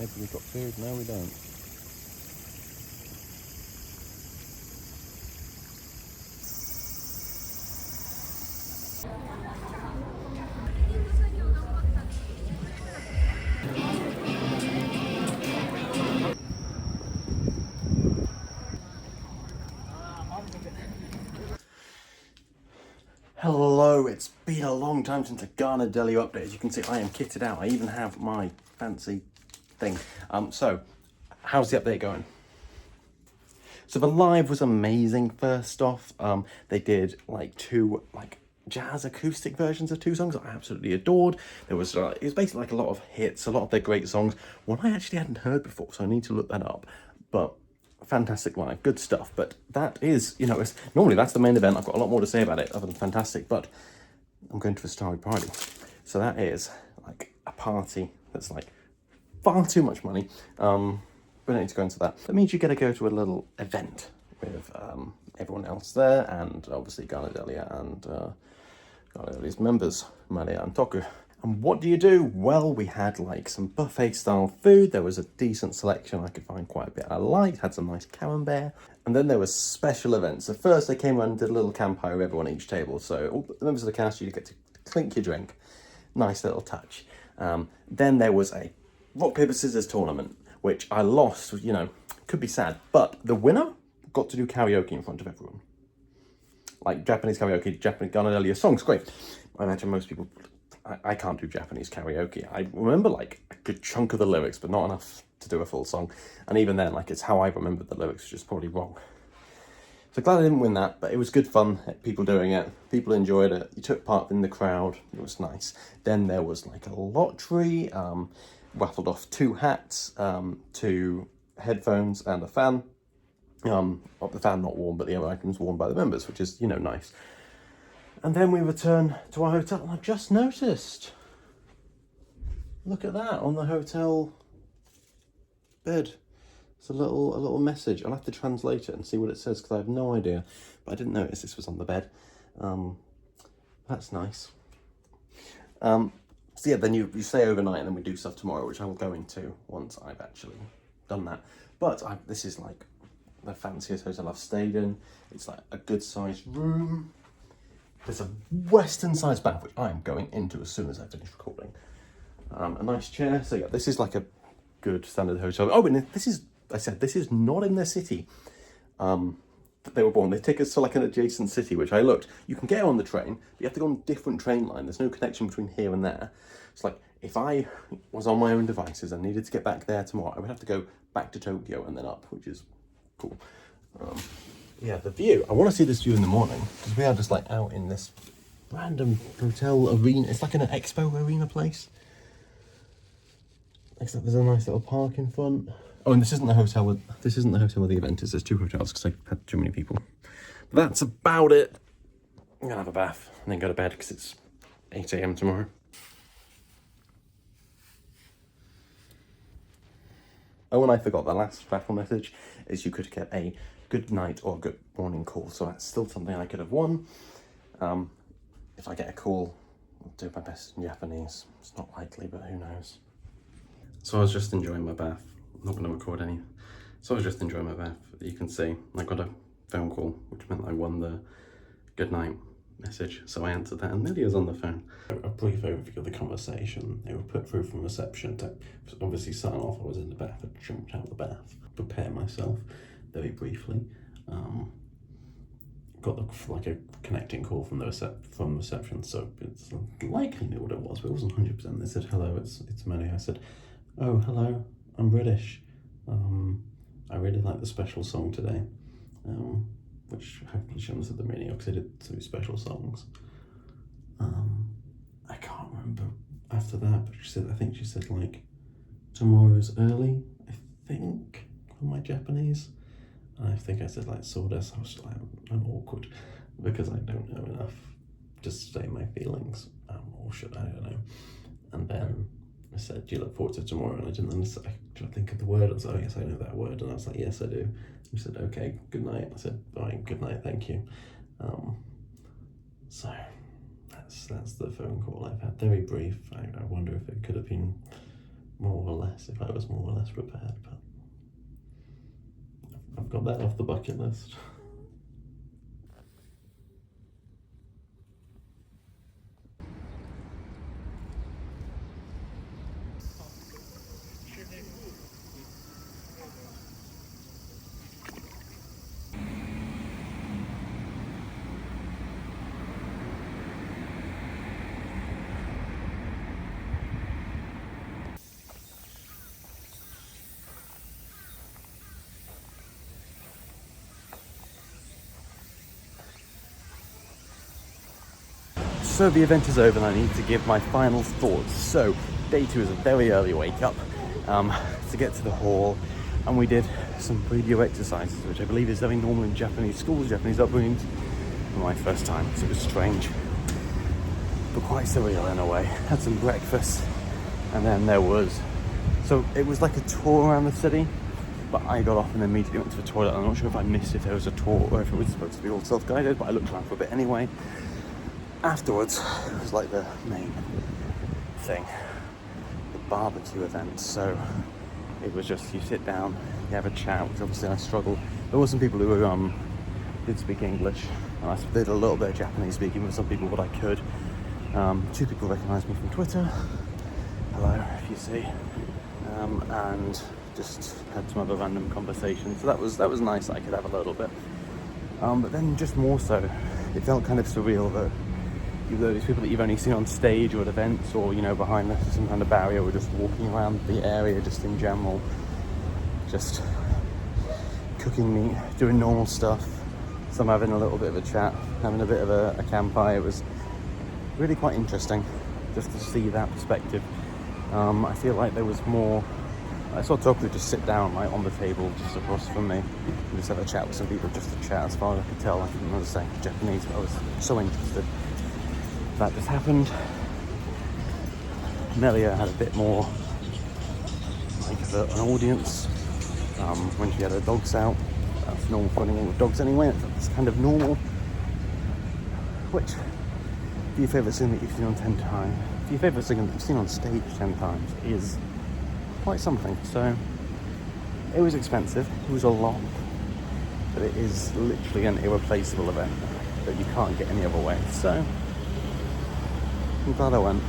Maybe we've got food. No, we don't. Hello, it's been a long time since a GARNiDELiA update. As you can see, I am kitted out. I even have my fancy thing. So, how's the update going? So the live was amazing. First off, they did like two jazz acoustic versions of two songs I absolutely adored. There was it was basically like a lot of hits, a lot of their great songs. One I actually hadn't heard before, so I need to look that up. But fantastic live, good stuff. But that is, you know, normally that's the main event. I've got a lot more to say about it other than fantastic, but I'm going to a Starry Party. So that is like a party that's like far too much money. We don't need to go into that. That means you get to go to a little event with everyone else there, and obviously GARNiDELiA and GARNiDELiA's members, Maria and Toku. And what do you do? Well, we had like some buffet style food. There was a decent selection. I could find quite a bit I liked. Had some nice camembert. And then there was special events. So first they came around and did a little campfire with everyone at each table. So all the members of the cast, you get to clink your drink. Nice little touch. Then there was a rock, paper, scissors tournament, which I lost, you know, could be sad. But the winner got to do karaoke in front of everyone. Like Japanese karaoke, Japanese GARNiDELiA songs, great. I imagine most people, I can't do Japanese karaoke. I remember like a good chunk of the lyrics, but not enough to do a full song. And even then, like it's how I remembered the lyrics, which is probably wrong. So glad I didn't win that, but it was good fun, people doing it. People enjoyed it. You took part in the crowd. It was nice. Then there was like a lottery, raffled off 2 hats, 2 headphones and a fan. The fan not worn, but the other items worn by the members, which is, you know, nice. And then we return to our hotel, and I've just noticed, look at that on the hotel bed. It's a little message. I'll have to translate it and see what it says because I have no idea. But I didn't notice this was on the bed. That's nice. So yeah, then you stay overnight and then we do stuff tomorrow, which I will go into once I've actually done that. But this is like the fanciest hotel I've stayed in. It's like a good sized room. There's a western sized bath, which I'm going into as soon as I finish recording. A nice chair. So yeah, this is like a good standard hotel. Oh, and this is not in the city that they were born. They take us to like an adjacent city, which I looked. You can get on the train, but you have to go on a different train line. There's no connection between here and there. It's like, if I was on my own devices and needed to get back there tomorrow, I would have to go back to Tokyo and then up, which is cool. Yeah, the view. I want to see this view in the morning, because we are just like out in this random hotel arena. It's like an expo arena place. Except there's a nice little park in front. Oh, and this isn't the hotel where the event is. There's 2 hotels because I had too many people. But that's about it. I'm gonna have a bath and then go to bed because it's 8 AM tomorrow. Oh, and I forgot, the last raffle message is you could get a good night or good morning call. So that's still something I could have won. If I get a call, I'll do my best in Japanese. It's not likely, but who knows. So I was just enjoying my bath. I'm not going to record any. So I was just enjoying my bath. You can see I got a phone call, which meant I won the good night message. So I answered that and Lydia was on the phone. A brief overview of the conversation. They were put through from reception to obviously sign off. I was in the bath. I jumped out of the bath, prepare myself very briefly. Got like a connecting call from reception, so it's likely knew what it was, but it wasn't 100%. They said, "Hello, it's Maddie." I said, "Oh, hello, I'm British. I really like the special song today," which hopefully she understood the meaning of, because I did 2 special songs. I can't remember after that, but I think she said like, "Tomorrow's early," I think, on my Japanese. I think I said like sawdust. I was just like, I'm awkward because I don't know enough to say my feelings, or should I don't know. And then I said, "Do you look forward to tomorrow?" And I didn't understand. I think of the word. I was like, "Oh yes, I know that word." And I was like, "Yes, I do." He said, "Okay, good night." I said, "Fine, good night, thank you." So that's the phone call I've had. Very brief. I wonder if it could have been more or less, if I was more or less prepared, but I've got that off the bucket list. So the event is over and I need to give my final thoughts. So day 2 is a very early wake up to get to the hall, and we did some radio exercises, which I believe is very normal in Japanese schools, Japanese upbringings. For my first time, so it was strange, but quite surreal in a way. Had some breakfast, and then it was like a tour around the city, but I got off and immediately went to the toilet. I'm not sure if I missed if there was a tour or if it was supposed to be all self-guided, but I looked around for a bit anyway. Afterwards, it was like the main thing, the barbecue event. So it was just, you sit down, you have a chat, which obviously I struggled. There were some people who did speak English, and I did a little bit of Japanese speaking with some people what I could. 2 people recognised me from Twitter, hello if you see, and just had some other random conversations. So that was nice that I could have a little bit. But then just more so, it felt kind of surreal that these people that you've only seen on stage or at events, or behind some kind of barrier, were just walking around the area just in general, just cooking meat, doing normal stuff, some having a little bit of a chat, having a bit of a campfire. It was really quite interesting just to see that perspective. I feel like there was more. I saw Toku just sit down like on the table just across from me and just have a chat with some people, just to chat. As far as I could tell, I couldn't understand Japanese, but I was so interested. That just happened. Nelia had a bit more like an audience when she had her dogs out. That's normal for anyone with dogs anyway. It's kind of normal. Which, if your favourite singer that you've seen on 10 times, if your favourite singer that you've seen on stage 10 times is quite something. So it was expensive. It was a lot, but it is literally an irreplaceable event that you can't get any other way. So I'm glad I went.